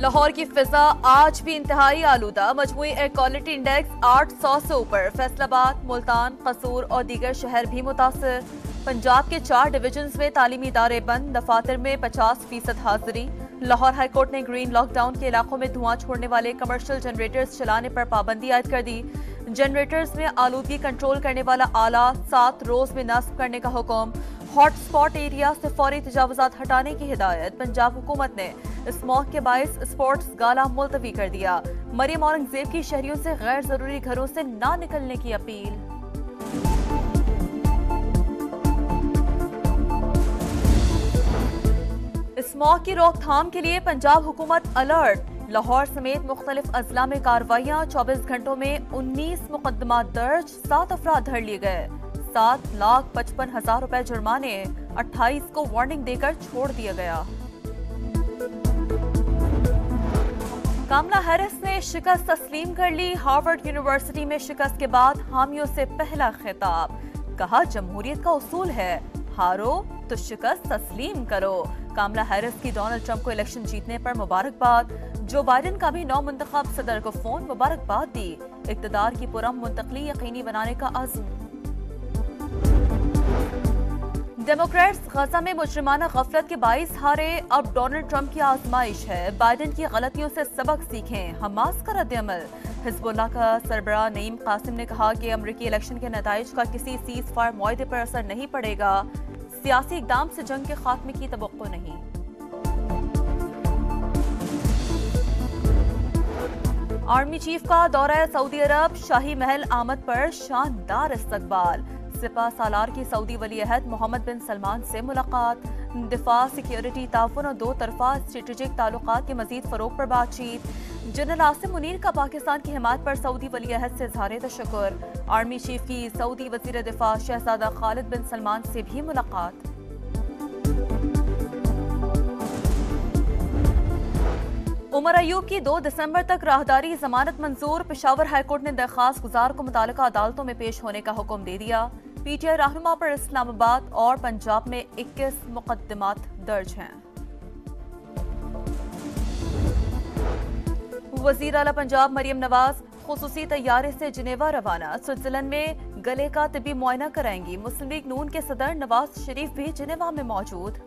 लाहौर की फिजा आज भी इंतहाई आलूदा। मजमूई एयर क्वालिटी इंडेक्स 800 से ऊपर। फैसलाबाद, मुल्तान, कसूर और दीगर शहर भी मुतासर। पंजाब के 4 डिवीजन्स में तालीमी इदारे बंद। दफातर में 50% हाजिरी। लाहौर हाईकोर्ट ने ग्रीन लॉकडाउन के इलाकों में धुआं छोड़ने वाले कमर्शियल जनरेटर्स चलाने पर पाबंदी आयद कर दी। जनरेटर्स में आलूदगी कंट्रोल करने वाला आला 7 रोज में नस्ब करने का हुक्म। हॉट स्पॉट एरिया से फौरी तजावुजात हटाने की हिदायत। पंजाब हुकूमत ने स्मॉग के बायस स्पोर्ट्स गाला मुलतवी कर दिया। मरियम औरंगजेब की शहरियों से गैर जरूरी घरों से ना निकलने की अपील। स्मॉग की रोकथाम के लिए पंजाब हुकूमत अलर्ट। लाहौर समेत मुख्तलिफ अजला में कार्रवाइयां। 24 घंटों में 19 मुकदमा दर्ज। 7 अफराद धर लिए गए। 7,55,000 रुपए जुर्माने। 28 को वार्निंग देकर छोड़ दिया गया। कमला हैरिस ने शिकस्त तस्लीम कर ली। हार्वर्ड यूनिवर्सिटी में शिकस्त के बाद हामियों से पहला खिताब। कहा, जमहूरियत का उसूल है, हारो तो शिकस्त तस्लीम करो। कमला हैरिस की डोनाल्ड ट्रंप को इलेक्शन जीतने पर मुबारकबाद। जो बाइडेन का भी नौ मुंतखब सदर को फोन मुबारकबाद दी। इक़्तिदार की पुरअमन मुंतकली यकीनी बनाने का अज़्म। डेमोक्रेट्स गजा में मुजरिमाना गफलत के बाइस हारे। अब डोनाल्ड ट्रंप की आजमाइश है। बाइडेन की गलतियों से सबक सीखें। हमास का रद्द-ए-अमल। हिज़्बुल्लाह का सरबराह नईम कासिम ने कहा कि अमरीकी इलेक्शन के नताइज का किसी सीज़ फायर मुआहदे पर असर नहीं पड़ेगा। सियासी इक़दाम से जंग के खात्मे की तवक्को नहीं। आर्मी चीफ का दौरा सऊदी अरब। शाही महल आमद पर शानदार इस्तकबाल। सिपा सालार की सऊदी वली अहद मोहम्मद बिन सलमान से मुलाकात। दिफा, सिक्योरिटी, ताउन और 2 तरफा स्ट्रेटेजिक ताल्लुकात के मजीद फरोग पर बातचीत। जनरल आसिम मुनीर का पाकिस्तान की हिमायत पर सऊदी वली अहद से इज़हार तशक्कुर। आर्मी चीफ की सऊदी वज़ीर दिफा शहजादा खालिद बिन सलमान से भी मुलाकात। उमर अयूब की 2 दिसंबर तक राहदारी जमानत मंजूर। पेशावर हाईकोर्ट ने दरखास्त गुजार को मुतालिका अदालतों में पेश होने का हुक्म दे दिया। पीटीआई रहनुमा पर इस्लामाबाद और पंजाब में 21 मुकदमात दर्ज हैं। वजीर आला पंजाब मरियम नवाज खुसूसी तैयारे से जिनेवा रवाना। स्विट्जरलैंड में गले का तिब्बी मुआयना कराएंगी। मुस्लिम लीग नून के सदर नवाज शरीफ भी जिनेवा में मौजूद।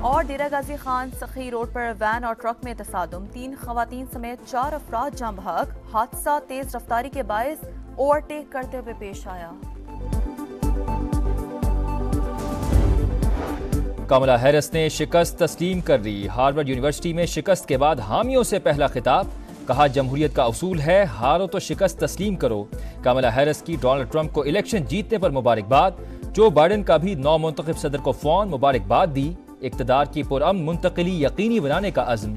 और डेरा गाजी खान सखी रोड पर वैन और ट्रक में तसादुम। 3 खवातीन समेत 4 अफराद जाम बहक। हादसा तेज रफ्तारी के बायस ओवरटेक करते हुए पेश आया। कमला हैरिस ने शिकस्त तस्लीम कर ली। हार्वर्ड यूनिवर्सिटी में शिकस्त के बाद हामियों से पहला खिताब। कहा, जमहूरियत का उसूल है, हारो तो शिकस्त तस्लीम करो। कमला हैरिस की डोनाल्ड ट्रंप को इलेक्शन जीतने पर मुबारकबाद। जो बाइडेन का भी नौ मुंतखब सदर को फोन मुबारकबाद दी। इक़्तिदार की पुरअमन मुंतकली यकीनी बनाने का अज़्म।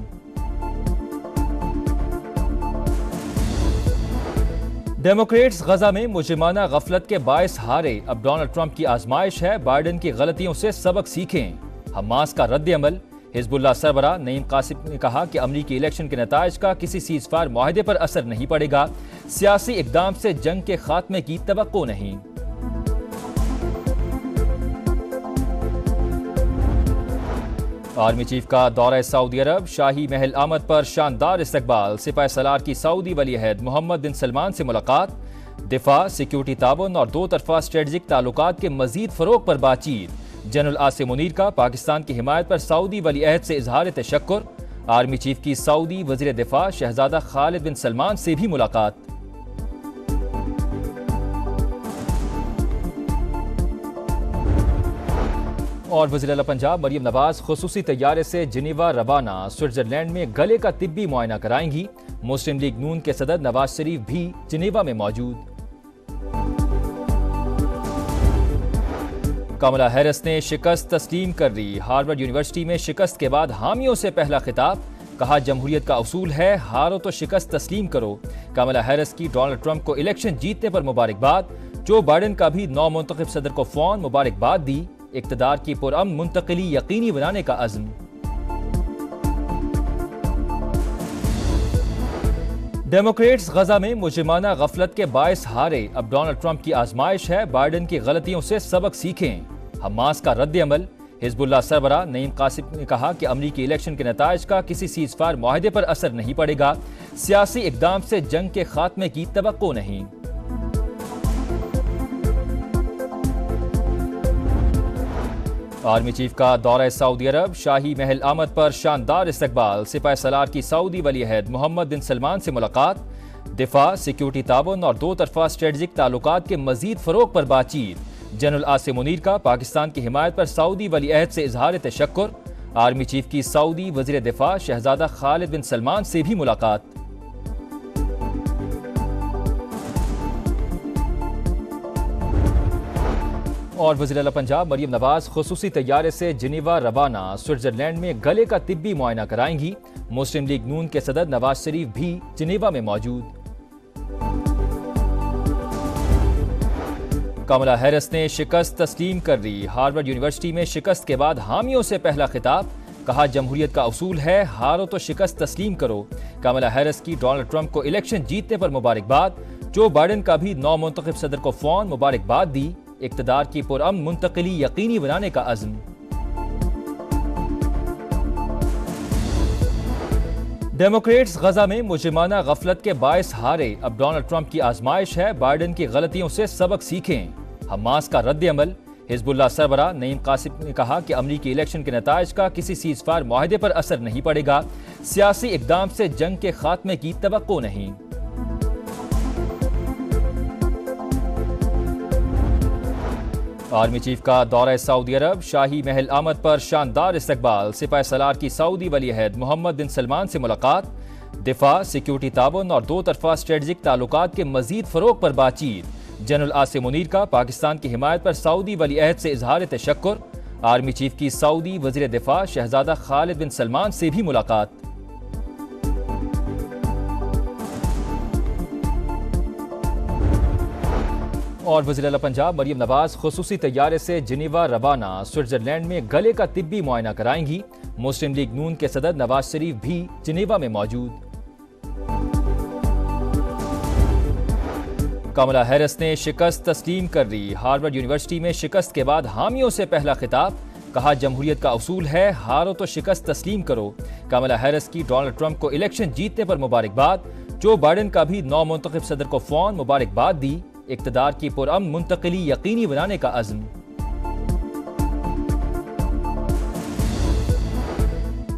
डेमोक्रेट्स गजा में मुजरिमाना गफलत के बायस हारे। अब डोनाल्ड ट्रंप की आजमाइश है, बाइडेन की गलतियों से सबक सीखें। हमास का रद्द-ए-अमल। हिज़्बुल्लाह सरबराह नईम कासिम ने कहा कि अमरीकी इलेक्शन के नताइज का किसी सीज़ फायर मुआहदे पर असर नहीं पड़ेगा। सियासी इक़दाम से जंग के खात्मे की तवक्को नहीं। आर्मी चीफ का दौरा सऊदी अरब। शाही महल आमद पर शानदार इस्तकबाल। सिपाही सालार की सऊदी वली अहद मोहम्मद बिन सलमान से मुलाकात। दिफा, सिक्योरिटी, ताउन और 2 तरफा स्ट्रेटेजिक ताल्लुकात के मजीद फरोग पर बातचीत। जनरल आसिम मुनीर का पाकिस्तान की हिमायत पर सऊदी वली अहद से इज़हार तशक्कुर। आर्मी चीफ की सऊदी वज़ीर दिफा शहजादा खालिद बिन सलमान से भी मुलाकात। और वज़ीर आला पंजाब मरियम नवाज खुसूसी तैयारे से जिनेवा रवाना। स्विट्जरलैंड में गले का तिब्बी मुआयना कराएंगी। मुस्लिम लीग नून के सदर नवाज शरीफ भी जिनेवा में मौजूद। कमला हैरिस ने शिकस्त तस्लीम कर ली। हार्वर्ड यूनिवर्सिटी में शिकस्त के बाद हामियों से पहला खिताब। कहा, जमहूरियत का उसूल है, हारो तो शिकस्त तस्लीम करो। कमला हैरिस की डोनाल्ड ट्रंप को इलेक्शन जीतने पर मुबारकबाद। जो बाइडेन का भी नौ मुंतखब सदर को फोन मुबारकबाद दी। इक़्तिदार की पुरअमन मुंतकली यकीनी बनाने का अज़्म। डेमोक्रेट्स गजा में मुजरिमाना गफलत के बायस हारे। अब डोनाल्ड ट्रंप की आजमाइश है, बाइडेन की गलतियों से सबक सीखें। हमास का रद्द-ए-अमल। हिजबुल्लाह सरबराह नईम कासिम ने कहा कि अमरीकी इलेक्शन के नताइज का किसी सीजफायर माहिदे पर असर नहीं पड़ेगा। सियासी इकदाम से जंग के खात्मे की तवक्को नहीं। आर्मी चीफ का दौरा सऊदी अरब, शाही महल आमद पर शानदार इस्तकबाल। सिपाह सलार की सऊदी वली अहद मोहम्मद बिन सलमान से मुलाकात। दिफा, सिक्योरिटी ताउन और दो तरफा स्ट्रेटजिक ताल्लुकात के मजीद फरोग पर बातचीत। जनरल आसिम मुनीर का पाकिस्तान की हिमायत पर सऊदी वली अहद से इजहार तशक्कुर। आर्मी चीफ की सऊदी वजीर दिफा शहजादा खालिद बिन सलमान से भी मुलाकात। और वज़ीर आला पंजाब मरियम नवाज खुसूसी तैयारे से जिनेवा रवाना। स्विट्जरलैंड में गले का तिब्बी मुआयना कराएंगी। मुस्लिम लीग नून के सदर नवाज शरीफ भी जिनेवा में मौजूद। कमला हैरिस ने शिकस्त तस्लीम कर ली। हार्वर्ड यूनिवर्सिटी में शिकस्त के बाद हामियों से पहला खिताब। कहा, जमहूरियत का उसूल है हारो तो शिकस्त तस्लीम करो। कमला हैरिस की डोनाल्ड ट्रंप को इलेक्शन जीतने पर मुबारकबाद। जो बाइडेन का भी नौ मुंतखब सदर को फौन मुबारकबाद दी। इक़्तिदार की पुरअमन मुंतकिली यकीनी बनाने का अज़्म। डेमोक्रेट्स गजा में मुजरिमाना गफलत के बायस हारे। अब डोनाल्ड ट्रंप की आजमाइश है बाइडेन की गलतियों से सबक सीखें। हमास का रद्द अमल। हिजबुल्लाह सरबराह नईम कासिम ने कहा कि अमरीकी इलेक्शन के नताइज का किसी सीजफायर माहिदे पर असर नहीं पड़ेगा। सियासी इकदाम से जंग के खात्मे की तवक्को नहीं। आर्मी चीफ का दौरा सऊदी अरब, शाही महल आमद पर शानदार इस्तकबाल। सिपाह सलार की सऊदी वली अहद मोहम्मद बिन सलमान से मुलाकात। दिफा, सिक्योरिटी ताउन और दो तरफा स्ट्रेटजिक ताल्लुकात के मजीद फरोग पर बातचीत। जनरल आसिम मुनीर का पाकिस्तान की हिमायत पर सऊदी वली अहद से इजहार तशक्कुर। आर्मी चीफ की सऊदी वजीर दिफा शहजादा खालिद बिन सलमान से भी मुलाकात। और वज़ीर आला पंजाब मरियम नवाज खुसूसी तैयारे से जिनेवा रवाना। स्विट्जरलैंड में गले का तिब्बी मुआयना कराएंगी। मुस्लिम लीग नून के सदर नवाज शरीफ भी जिनेवा में मौजूद। कमला हैरिस ने शिकस्त तस्लीम कर ली। हार्वर्ड यूनिवर्सिटी में शिकस्त के बाद हामियों से पहला खिताब। कहा, जमहूरियत का उसूल है हारो तो शिकस्त तस्लीम करो। कमला हैरिस की डोनाल्ड ट्रंप को इलेक्शन जीतने पर मुबारकबाद। जो बाइडेन का भी नौ मुंतखब सदर को फौन मुबारकबाद दी। इक़्तिदार की पुरअमन मुंतकिली यकीनी बनाने का अज़्म।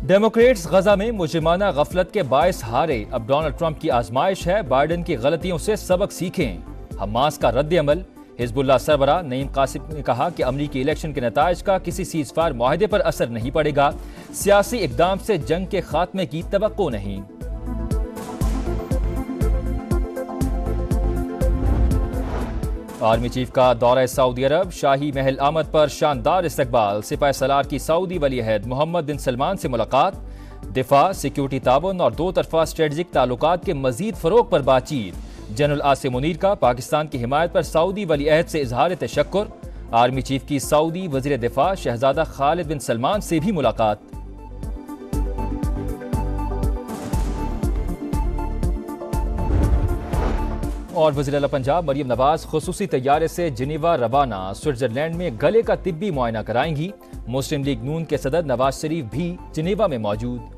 डेमोक्रेट्स गजा में मुजरिमाना गफलत के बायस हारे। अब डोनाल्ड ट्रंप की आजमाइश है बाइडेन की गलतियों से सबक सीखें। हमास का रद्द अमल। हिजबुल्लाह सरबराह नईम कासिम ने कहा कि अमरीकी इलेक्शन के नताइज का किसी सीजफायर माहिदे पर असर नहीं पड़ेगा। सियासी इकदाम से जंग के खात्मे की तवक्को नहीं। आर्मी चीफ का दौरा सऊदी अरब, शाही महल आमद पर शानदार इस्तकबाल। सिपाह सलार की सऊदी वली अहद मोहम्मद बिन सलमान से मुलाकात। दिफा, सिक्योरिटी ताउन और दो तरफा स्ट्रेटजिक ताल्लुकात के मजीद फरोग पर बातचीत। जनरल आसिम मुनीर का पाकिस्तान की हिमायत पर सऊदी वली अहद से इजहार तशक्कुर। आर्मी चीफ की सऊदी वजीर दिफा शहजादा खालिद बिन सलमान से भी मुलाकात। और वज़ीर आला पंजाब मरियम नवाज खुसूसी तैयारे से जिनेवा रवाना। स्विट्जरलैंड में गले का तिब्बी मुआयना कराएंगी। मुस्लिम लीग नून के सदर नवाज शरीफ भी जिनेवा में मौजूद।